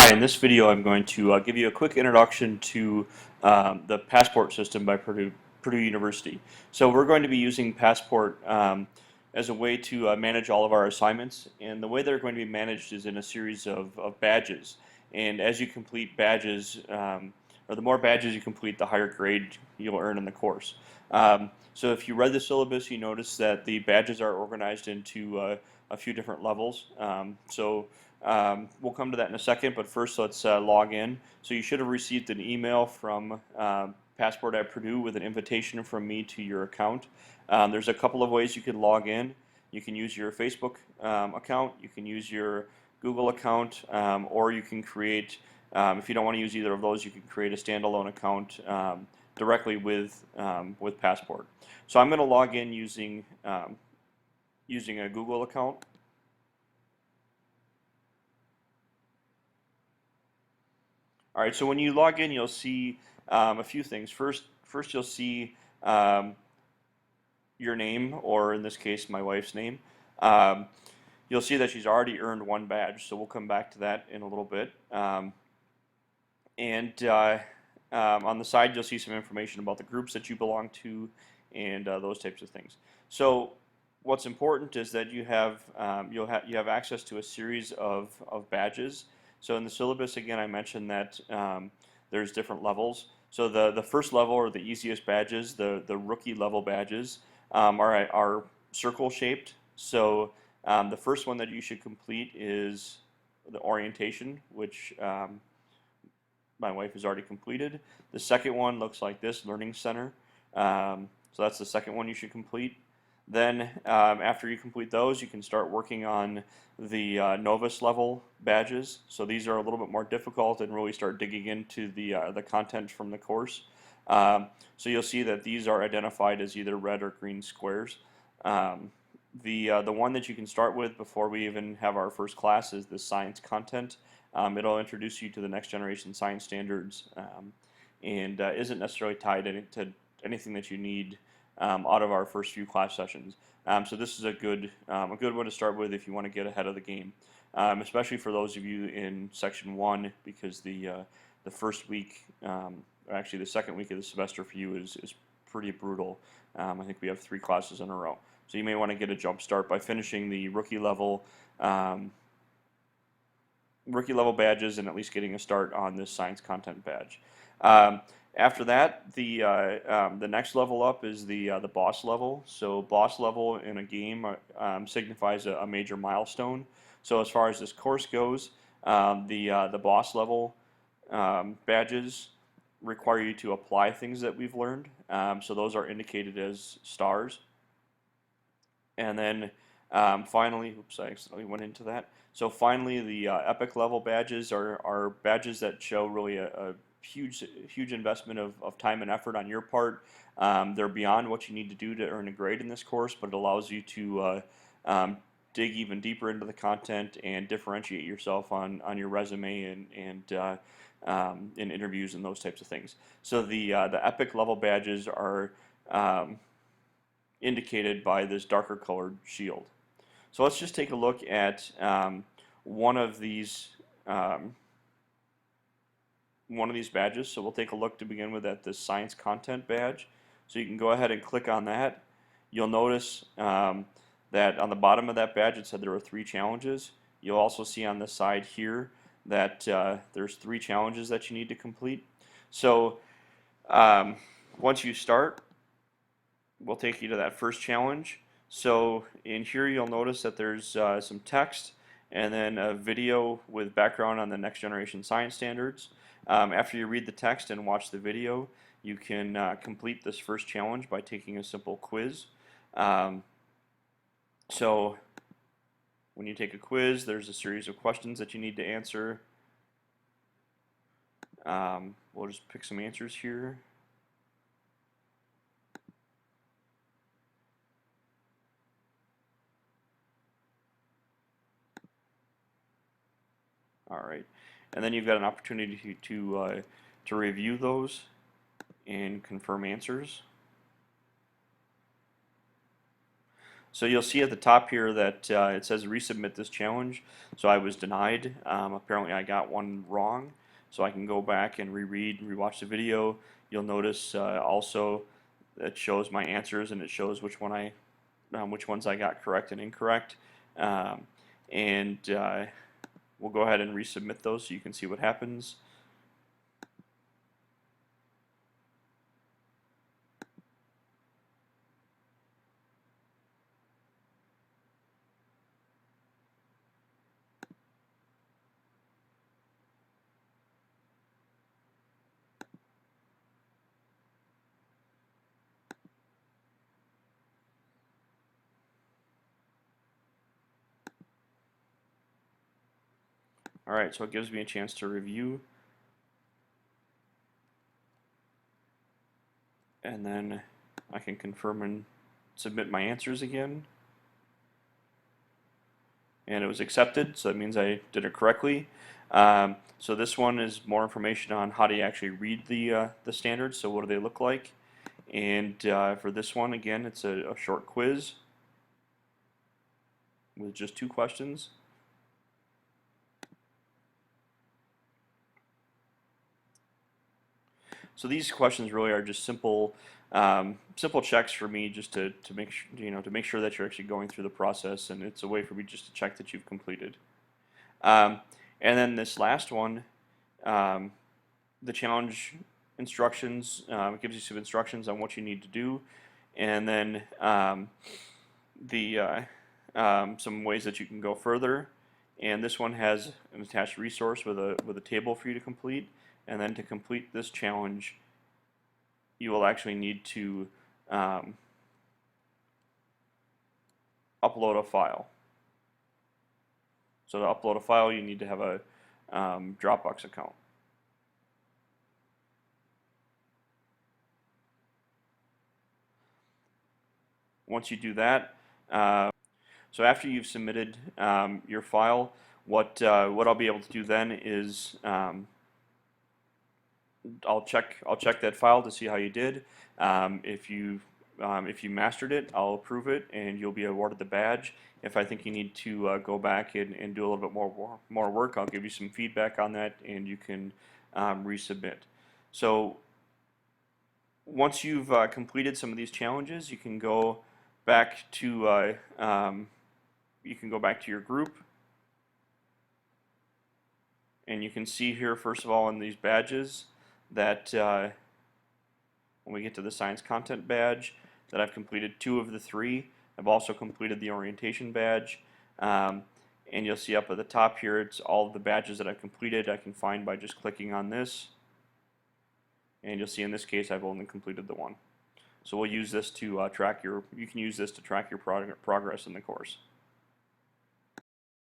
Hi, in this video I'm going to give you a quick introduction to the Passport system by Purdue University. So we're going to be using Passport as a way to manage all of our assignments, and the way they're going to be managed is in a series of badges. And as you complete badges, or the more badges you complete, the higher grade you'll earn in the course. So if you read the syllabus, you notice that the badges are organized into a few different levels. We'll come to that in a second, but first let's log in. So you should have received an email from Passport at Purdue with an invitation from me to your account. There's a couple of ways you can log in. You can use your Facebook account, you can use your Google account, or you can create, if you don't want to use either of those, you can create a standalone account directly with Passport. So I'm going to log in using a Google account. All right, so when you log in, you'll see a few things. First you'll see your name, or in this case, my wife's name. You'll see that she's already earned one badge, so we'll come back to that in a little bit. On the side, you'll see some information about the groups that you belong to and those types of things. So what's important is that you have access to a series of badges. So in the syllabus, again, I mentioned that there's different levels. So the first level, or the easiest badges, the rookie level badges, are circle shaped. So the first one that you should complete is the orientation, which my wife has already completed. The second one looks like this, Learning Center. So that's the second one you should complete. Then after you complete those, you can start working on the novice level badges. So these are a little bit more difficult and really start digging into the content from the course. So you'll see that these are identified as either red or green squares. The one that you can start with before we even have our first class is the science content. It'll introduce you to the next generation science standards and isn't necessarily tied to anything that you need out of our first few class sessions. So this is a good one to start with if you want to get ahead of the game, especially for those of you in section 1, because the first week, actually the second week of the semester for you is pretty brutal. I think we have 3 classes in a row. So you may want to get a jump start by finishing the rookie level badges and at least getting a start on this science content badge. After that, the next level up is the boss level. So boss level in a game signifies a major milestone. So as far as this course goes, the boss level badges require you to apply things that we've learned. So those are indicated as stars. And then finally, oops, I accidentally went into that. So finally, the epic level badges are badges that show really a huge investment of time and effort on your part. They're beyond what you need to do to earn a grade in this course, but it allows you to dig even deeper into the content and differentiate yourself on your resume and in interviews and those types of things. So the epic level badges are indicated by this darker colored shield. So let's just take a look at one of these badges. So we'll take a look to begin with at this science content badge. So you can go ahead and click on that. You'll notice that on the bottom of that badge it said there were 3 challenges. You'll also see on the side here that there's 3 challenges that you need to complete. So once you start, we'll take you to that first challenge. So in here you'll notice that there's some text and then a video with background on the next generation science standards. After you read the text and watch the video, you can complete this first challenge by taking a simple quiz. So when you take a quiz, there's a series of questions that you need to answer. We'll just pick some answers here. All right, and then you've got an opportunity to review those and confirm answers. So you'll see at the top here that it says resubmit this challenge. So I was denied. Apparently I got one wrong. So I can go back and reread and rewatch the video. You'll notice also it shows my answers and it shows which ones I got correct and incorrect. And we'll go ahead and resubmit those so you can see what happens. Alright, so it gives me a chance to review. And then I can confirm and submit my answers again. And it was accepted, so that means I did it correctly. So this one is more information on how do you actually read the standards, so what do they look like. And for this one, again, it's a short quiz with just 2 questions. So these questions really are just simple checks for me, just to make to make sure that you're actually going through the process, and it's a way for me just to check that you've completed. And then this last one, the challenge instructions, it gives you some instructions on what you need to do, and then some ways that you can go further. And this one has an attached resource with a table for you to complete. And then to complete this challenge, you will actually need to upload a file. So to upload a file, you need to have a Dropbox account. Once you do that, so after you've submitted your file, what I'll be able to do then is I'll check that file to see how you did. If you mastered it, I'll approve it, and you'll be awarded the badge. If I think you need to go back and do a little bit more work, I'll give you some feedback on that, and you can resubmit. So once you've completed some of these challenges, you can go back to your group, and you can see here first of all in these badges that when we get to the science content badge, that I've completed 2 of the 3. I've also completed the orientation badge, and you'll see up at the top here it's all of the badges that I've completed. I can find by just clicking on this, and you'll see in this case I've only completed the 1. So we'll use this to you can use this to track your progress in the course.